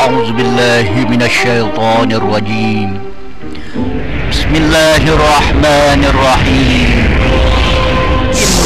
أعوذ بالله من الشيطان الرجيم بسم الله الرحمن الرحيم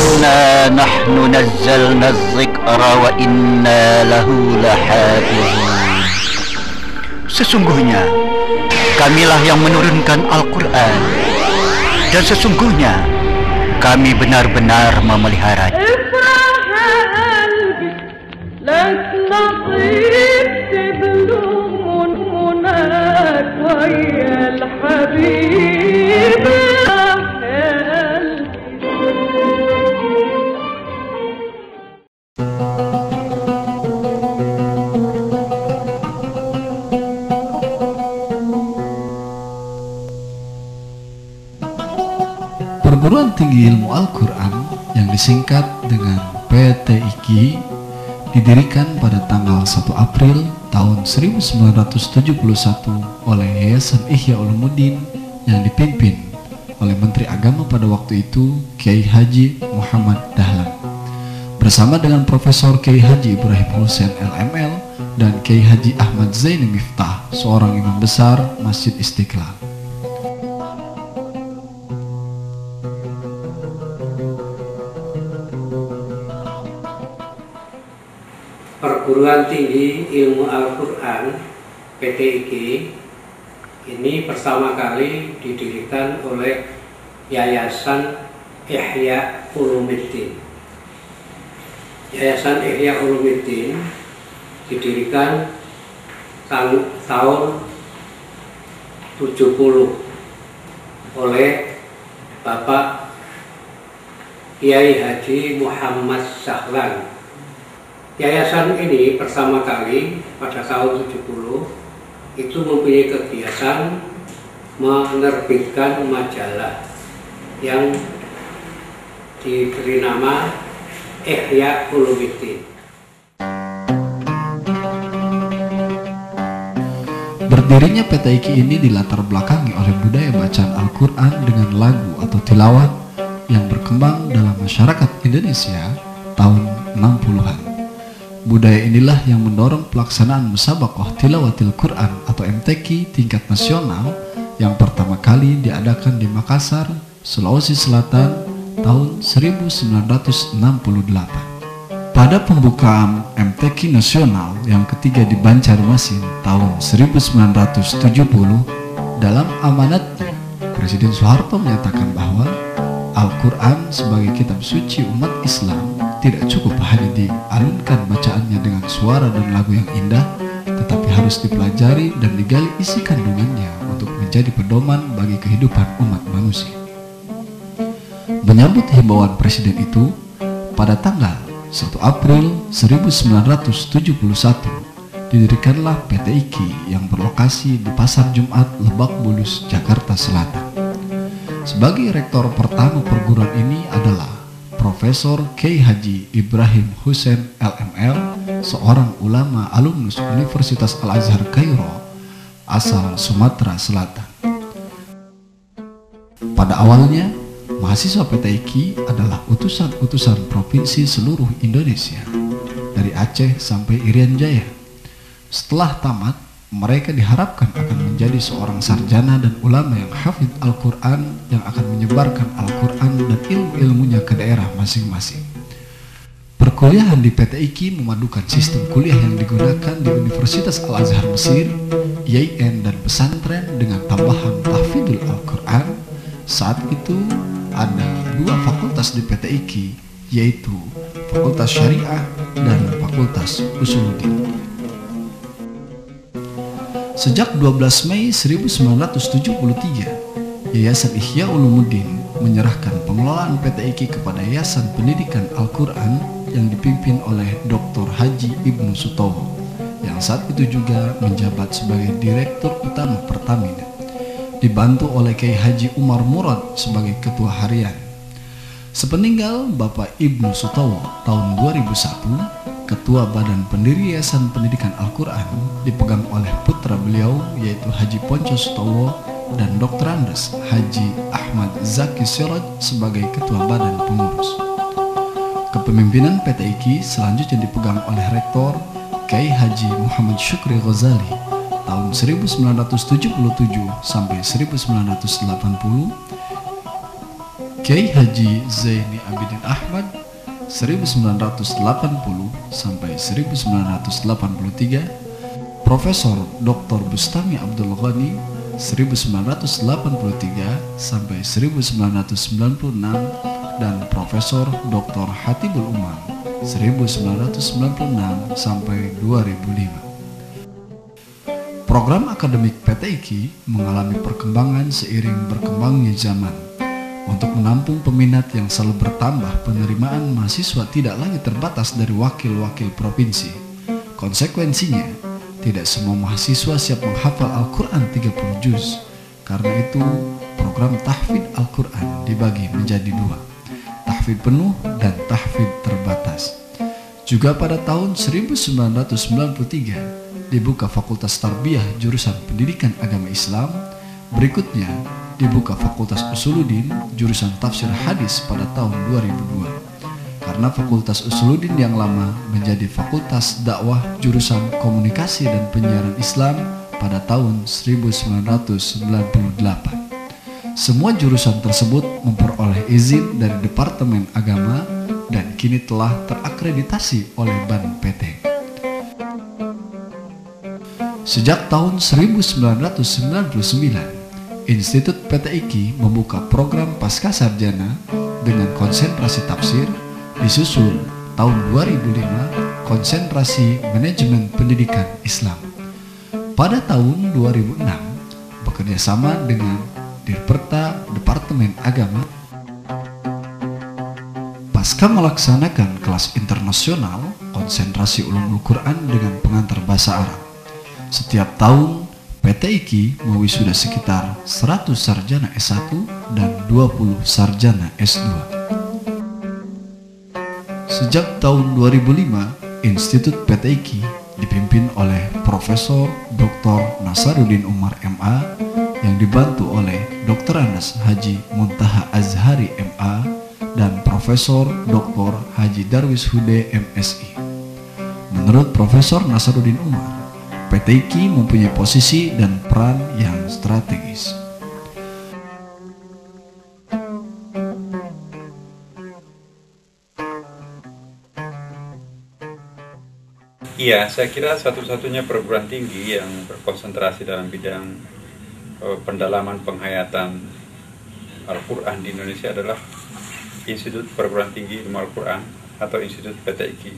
إنا نحن نزلنا الذكر وإنا له لحافظون. Sesungguhnya kamilah yang menurunkan Al-Quran, dan sesungguhnya kami benar-benar memeliharanya. Perguruan Tinggi Ilmu Al-Quran yang disingkat dengan PTIQ didirikan pada tanggal 1 April tahun 1971 oleh Yayasan Ihya Ulumuddin yang dipimpin oleh Menteri Agama pada waktu itu Kiai Haji Muhammad Dahlan bersama dengan Profesor Kiai Haji Ibrahim Hussein LML dan Kiai Haji Ahmad Zaini Miftah, seorang imam besar Masjid Istiqlal. Perguruan Tinggi Ilmu Al-Quran PTIQ ini pertama kali didirikan oleh Yayasan Ihya Ulumuddin. Yayasan Ihya Ulumuddin didirikan tahun 70 oleh Bapak Kiai Haji Muhammad Dahlan. Yayasan ini pertama kali pada tahun 70 itu mempunyai kegiatan menerbitkan majalah yang diberi nama Ihya Ulumuddin. Berdirinya PTIQ ini dilatar belakangi oleh budaya bacaan Al-Quran dengan lagu atau tilawat yang berkembang dalam masyarakat Indonesia tahun 60-an. Budaya inilah yang mendorong pelaksanaan Musabaqah Tilawatil Quran atau MTQ tingkat nasional yang pertama kali diadakan di Makassar, Sulawesi Selatan tahun 1968. Pada pembukaan MTQ nasional yang ketiga di Banjarmasin tahun 1970, dalam amanatnya Presiden Soeharto menyatakan bahwa Al-Quran sebagai kitab suci umat Islam tidak cukup hanya dialunkan bacaannya dengan suara dan lagu yang indah, tetapi harus dipelajari dan digali isi kandungannya untuk menjadi pedoman bagi kehidupan umat manusia. Menyambut himbauan Presiden itu, pada tanggal 1 April 1971 didirikanlah PTIQ yang berlokasi di Pasar Jumat Lebak Bulus, Jakarta Selatan. Sebagai rektor pertama perguruan ini adalah Profesor Kiai Haji Ibrahim Hussein LML, seorang ulama alumnus Universitas Al-Azhar Kairo asal Sumatera Selatan. Pada awalnya, mahasiswa PTIQ adalah utusan-utusan provinsi seluruh Indonesia, dari Aceh sampai Irian Jaya. Setelah tamat, mereka diharapkan akan menjadi seorang sarjana dan ulama yang hafidh Al-Quran yang akan menyebarkan Al-Quran dan ilmu-ilmunya ke daerah masing-masing. Perkuliahan di PTIQ memadukan sistem kuliah yang digunakan di Universitas Al-Azhar Mesir, IAIN dan pesantren dengan tambahan tahfidul Al-Quran. Saat itu ada 2 fakultas di PTIQ, yaitu Fakultas Syariah dan Fakultas Usuluddin. Sejak 12 Mei 1973, Yayasan Ihya Ulumuddin menyerahkan pengelolaan PTIQ kepada Yayasan Pendidikan Al-Quran yang dipimpin oleh Dr. Haji Ibnu Sutowo, yang saat itu juga menjabat sebagai Direktur Utama Pertamina, dibantu oleh Kiai Haji Umar Murad sebagai Ketua Harian. Sepeninggal Bapak Ibnu Sutowo tahun 2001, Ketua Badan Pendiri Yayasan Pendidikan Al-Quran dipegang oleh putra beliau yaitu Haji Ponco Sutowo dan Dr. Andes Haji Ahmad Zaki Siraj sebagai Ketua Badan Pengurus. Kepemimpinan PTIQ selanjutnya dipegang oleh Rektor Kiai Haji Muhammad Syukri Ghazali tahun 1977 sampai 1980, Kiai Haji Zaini Abidin Ahmad 1980 sampai 1983, Profesor Dr. Bustami Abdul Ghani 1983 sampai 1996, dan Profesor Dr. Hatibul Umar 1996 sampai 2005. Program akademik PT IKI mengalami perkembangan seiring berkembangnya zaman. Untuk menampung peminat yang selalu bertambah, penerimaan mahasiswa tidak lagi terbatas dari wakil-wakil provinsi. Konsekuensinya, tidak semua mahasiswa siap menghafal Al-Quran 30 juz. Karena itu, program tahfidz Al-Quran dibagi menjadi dua, tahfidz penuh dan tahfidz terbatas. Juga pada tahun 1993, dibuka Fakultas Tarbiyah jurusan Pendidikan Agama Islam. Berikutnya, dibuka Fakultas Usuluddin jurusan Tafsir Hadis pada tahun 2002. Karena Fakultas Usuluddin yang lama menjadi Fakultas Dakwah jurusan Komunikasi dan Penyiaran Islam pada tahun 1998. Semua jurusan tersebut memperoleh izin dari Departemen Agama dan kini telah terakreditasi oleh BAN PT. Sejak tahun 1999, Institut PT IKI membuka program Pasca Sarjana dengan konsentrasi tafsir, disusul tahun 2005 konsentrasi manajemen pendidikan Islam. Pada tahun 2006, bekerja sama dengan Dirperta Departemen Agama, pasca melaksanakan kelas internasional konsentrasi ulumul Quran dengan pengantar bahasa Arab. Setiap tahun PT IKI mewisuda sekitar 100 sarjana S1 dan 20 sarjana S2. Sejak tahun 2005, Institut PT IKI dipimpin oleh Profesor Dr. Nasaruddin Umar MA yang dibantu oleh Dr. Anas Haji Muntaha Azhari MA dan Profesor Dr. Haji Darwis Hude MSI. Menurut Profesor Nasaruddin Umar, PT IKI mempunyai posisi dan peran yang strategis. Iya, saya kira satu-satunya perguruan tinggi yang berkonsentrasi dalam bidang pendalaman penghayatan Al-Quran di Indonesia adalah Institut Perguruan Tinggi Ilmu Al-Quran atau Institut PT IKI.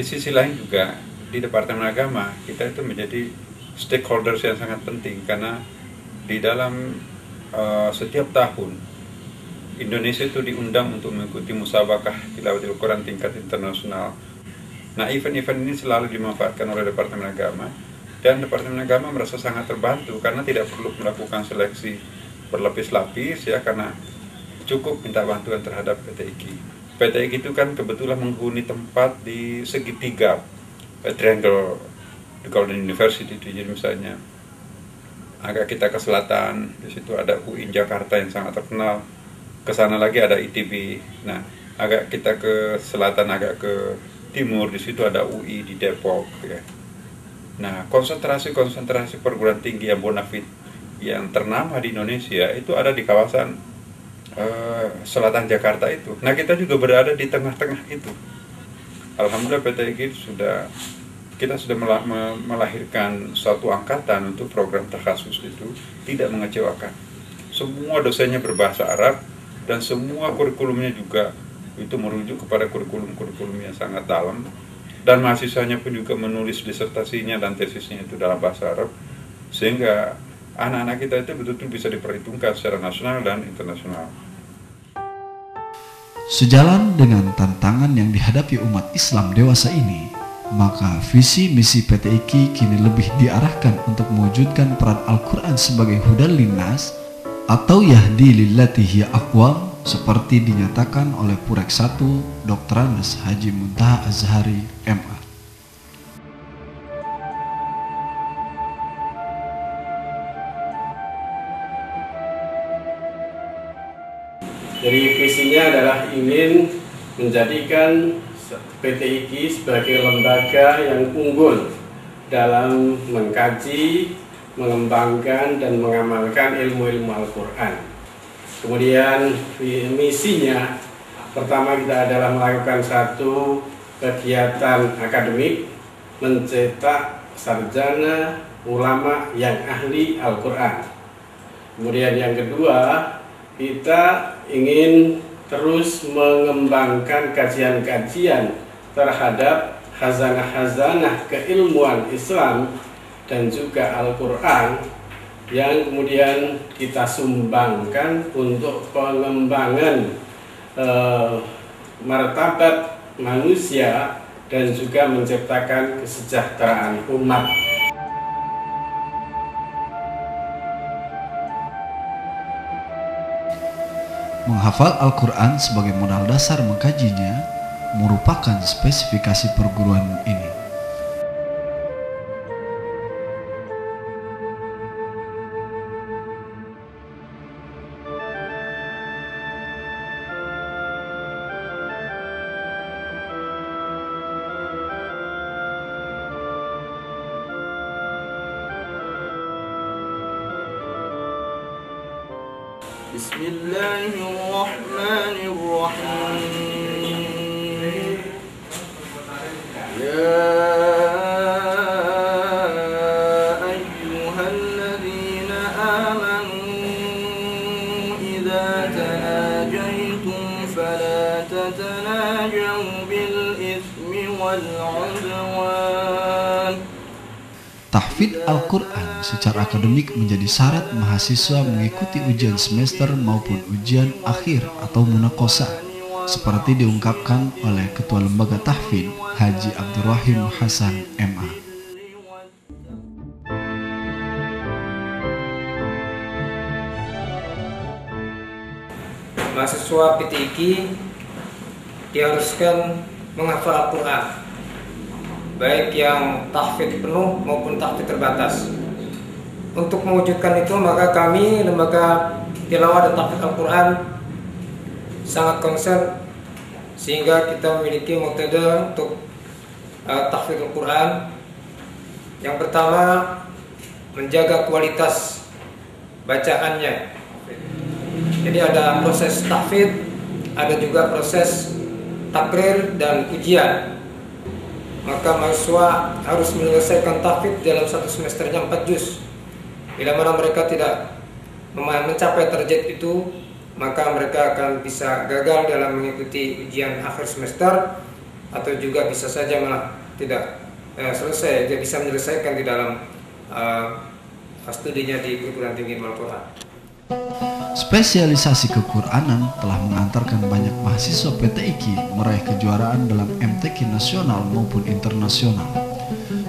Di sisi lain juga, di Departemen Agama kita itu menjadi stakeholders yang sangat penting, karena di dalam setiap tahun Indonesia itu diundang untuk mengikuti musabakah tilawatil Quran tingkat internasional. Nah, event-event ini selalu dimanfaatkan oleh Departemen Agama, dan Departemen Agama merasa sangat terbantu karena tidak perlu melakukan seleksi berlapis-lapis ya, karena cukup minta bantuan terhadap PT IKI. PT IKI itu kan kebetulan menghuni tempat di segitiga Triangle the Golden University. Jadi misalnya agak kita ke selatan, di situ ada UI Jakarta yang sangat terkenal. Ke sana lagi ada ITB. Nah, agak kita ke selatan, agak ke timur, di situ ada UI di Depok ya. Nah, konsentrasi perguruan tinggi yang bonafit yang ternama di Indonesia itu ada di kawasan selatan Jakarta itu. Nah, kita juga berada di tengah-tengah itu. Alhamdulillah PT IKI kita sudah melahirkan suatu angkatan untuk program takhasus itu tidak mengecewakan. Semua dosennya berbahasa Arab dan semua kurikulumnya juga itu merujuk kepada kurikulum yang sangat dalam, dan mahasiswanya pun juga menulis disertasinya dan tesisnya itu dalam bahasa Arab, sehingga anak-anak kita itu betul-betul bisa diperhitungkan secara nasional dan internasional. Sejalan dengan tantangan yang dihadapi umat Islam dewasa ini, maka visi misi PT IKI kini lebih diarahkan untuk mewujudkan peran Al-Quran sebagai hudal linnas atau yahdi lillati hiya aqwam, seperti dinyatakan oleh Purek 1 Dr. Anas Haji Muntaha Azhari MA. Jadi visinya adalah ingin menjadikan PT IKI sebagai lembaga yang unggul dalam mengkaji, mengembangkan, dan mengamalkan ilmu-ilmu Al-Quran. Kemudian misinya, pertama kita adalah melakukan satu kegiatan akademik, mencetak sarjana ulama yang ahli Al-Quran. Kemudian yang kedua, kita ingin terus mengembangkan kajian-kajian terhadap khazanah-khazanah keilmuan Islam dan juga Al-Quran yang kemudian kita sumbangkan untuk pengembangan martabat manusia dan juga menciptakan kesejahteraan umat. Menghafal Al-Quran sebagai modal dasar mengkajinya merupakan spesifikasi perguruan ini. Bismillahirrahmanirrahim. Ya ayyuhalladzina amanu idza tanajaytum fala tatanajaw bil itsmi wal 'udwan. Tahfidz Al-Quran secara akademik menjadi syarat mahasiswa mengikuti ujian semester maupun ujian akhir atau munaqashah, seperti diungkapkan oleh Ketua Lembaga Tahfidz Haji Abdurrahim Hasan MA. Mahasiswa PT IKI diharuskan menghafal Al-Quran, baik yang tahfidz penuh maupun tahfidz terbatas. Untuk mewujudkan itu, maka kami lembaga tilawah dan tahfidz Al-Quran sangat konsen sehingga kita memiliki metode untuk tahfidz Al-Quran. Yang pertama, menjaga kualitas bacaannya. Jadi ada proses tahfidz, ada juga proses takrir dan ujian. Maka mahasiswa harus menyelesaikan tahfidz dalam satu semesternya 4 juz. Bila mana mereka tidak mencapai target itu, maka mereka akan bisa gagal dalam mengikuti ujian akhir semester, atau juga bisa saja malah tidak selesai, dia bisa menyelesaikan di dalam studinya di perguruan tinggi Al-Quran. Spesialisasi kequranan telah mengantarkan banyak mahasiswa PT IKI meraih kejuaraan dalam MTQ nasional maupun internasional.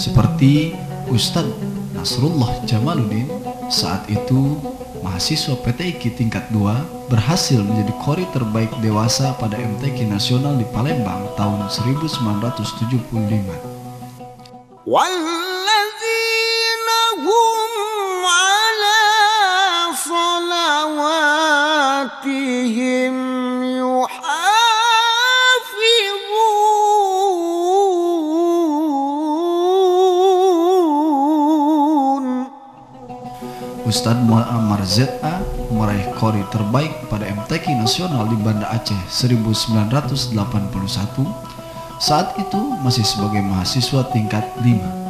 Seperti Ustadz Nasrullah Jamaluddin, saat itu mahasiswa PT IKI tingkat 2 berhasil menjadi qori terbaik dewasa pada MTQ nasional di Palembang tahun 1975. Walladzina hum ala salawatihim yuhafizun. Ustadz Muammar ZA meraih qori terbaik pada MTQ nasional di Banda Aceh 1981. Saat itu masih sebagai mahasiswa tingkat 5.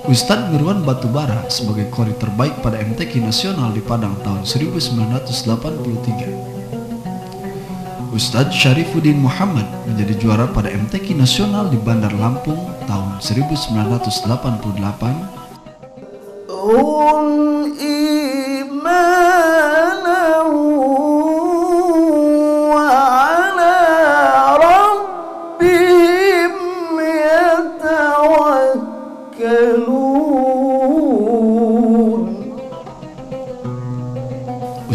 Ustadz Mirwan Batubara sebagai kori terbaik pada MTQ Nasional di Padang tahun 1983. Ustadz Syarifuddin Muhammad menjadi juara pada MTQ Nasional di Bandar Lampung tahun 1988.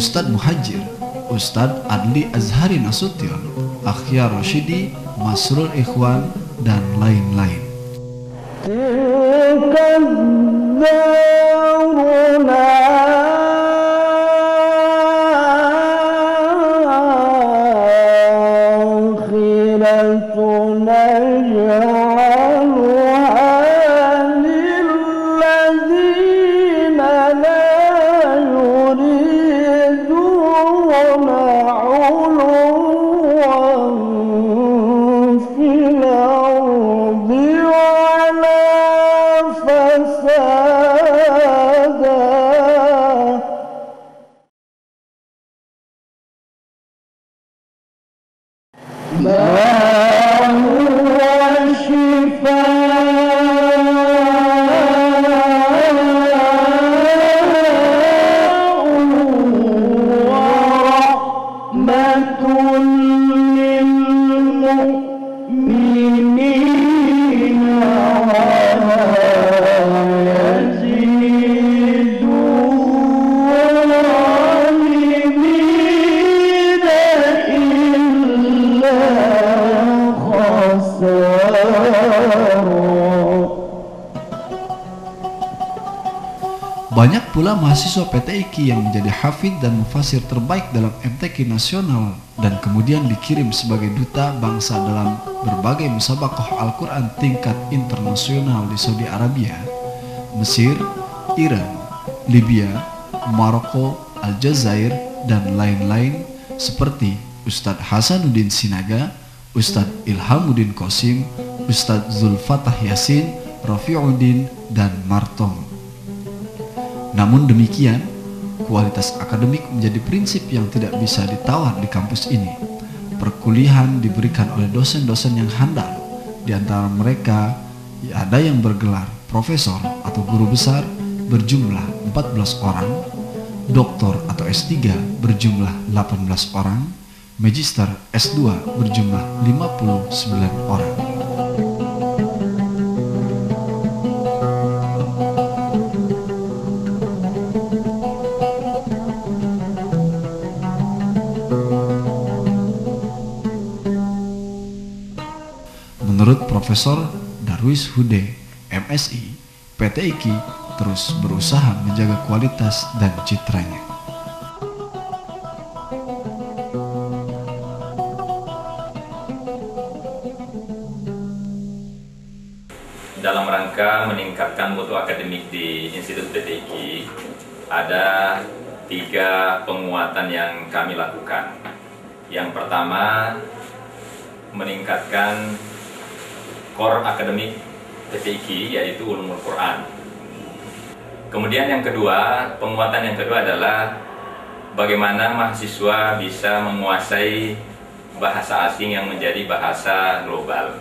Ustadz Muhajir, Ustadz Adli Azhari Nasution, Akhyar Rashidi, Masrul Ikhwan, dan lain-lain. Banyak pula mahasiswa PTIQ yang menjadi hafidz dan mufasir terbaik dalam MTQ Nasional dan kemudian dikirim sebagai duta bangsa dalam berbagai musabaqah Al-Quran tingkat internasional di Saudi Arabia, Mesir, Iran, Libya, Maroko, Aljazair, dan lain-lain seperti Ustadz Hasanuddin Sinaga, Ustadz Ilhamuddin Qasim, Ustadz Zulfatah Yasin, Rafiuddin, dan Martom. Namun demikian, kualitas akademik menjadi prinsip yang tidak bisa ditawar di kampus ini. Perkuliahan diberikan oleh dosen-dosen yang handal. Di antara mereka, ada yang bergelar profesor atau guru besar berjumlah 14 orang, doktor atau S3 berjumlah 18 orang, magister S2 berjumlah 59 orang. Menurut Profesor Darwis Hude, MSI, PTIQ terus berusaha menjaga kualitas dan citranya. Dalam rangka meningkatkan mutu akademik di Institut PTIQ, ada 3 penguatan yang kami lakukan. Yang pertama, meningkatkan core akademik PTIQ, yaitu Ulumul Quran. Kemudian yang kedua, penguatan yang kedua adalah bagaimana mahasiswa bisa menguasai bahasa asing yang menjadi bahasa global.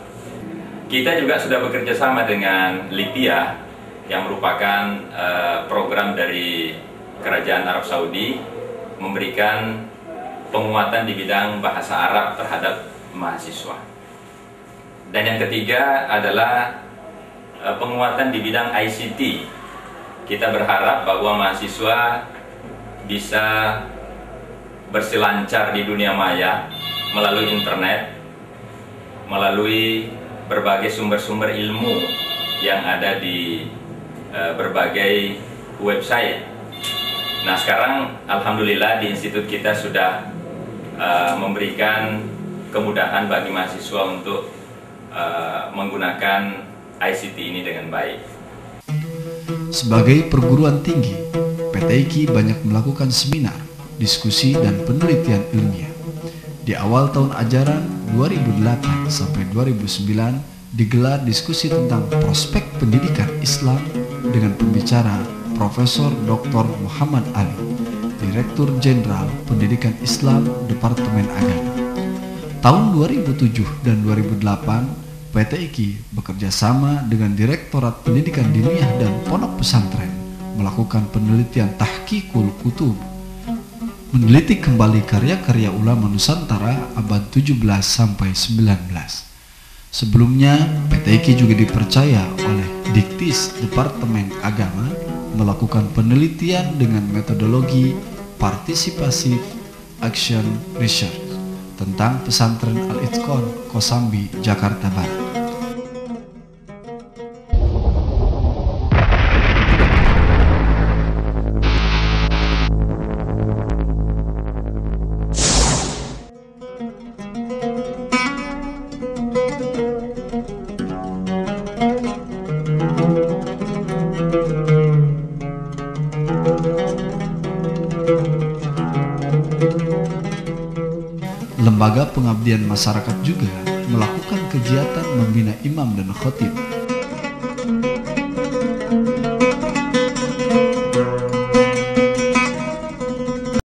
Kita juga sudah bekerja sama dengan LIPIA yang merupakan program dari Kerajaan Arab Saudi, memberikan penguatan di bidang bahasa Arab terhadap mahasiswa. Dan yang ketiga adalah penguatan di bidang ICT. Kita berharap bahwa mahasiswa bisa berselancar di dunia maya melalui internet, melalui berbagai sumber-sumber ilmu yang ada di berbagai website. Nah, sekarang alhamdulillah di institut kita sudah memberikan kemudahan bagi mahasiswa untuk menggunakan ICT ini dengan baik. Sebagai perguruan tinggi, PTIQ banyak melakukan seminar, diskusi, dan penelitian ilmiah. Di awal tahun ajaran 2008 sampai 2009 digelar diskusi tentang prospek pendidikan Islam dengan pembicara Profesor Dr. Muhammad Ali, Direktur Jenderal Pendidikan Islam Departemen Agama. Tahun 2007 dan 2008, PT IKI bekerja sama dengan Direktorat Pendidikan Diniyah dan Pondok Pesantren melakukan penelitian tahqiqul kutub, meneliti kembali karya-karya ulama Nusantara abad 17 sampai 19. Sebelumnya, PT IKI juga dipercaya oleh Diktis Departemen Agama melakukan penelitian dengan metodologi Participative Action Research tentang pesantren Al-Itqan Kosambi, Jakarta Barat. Lembaga Pengabdian Masyarakat juga melakukan kegiatan membina imam dan khotib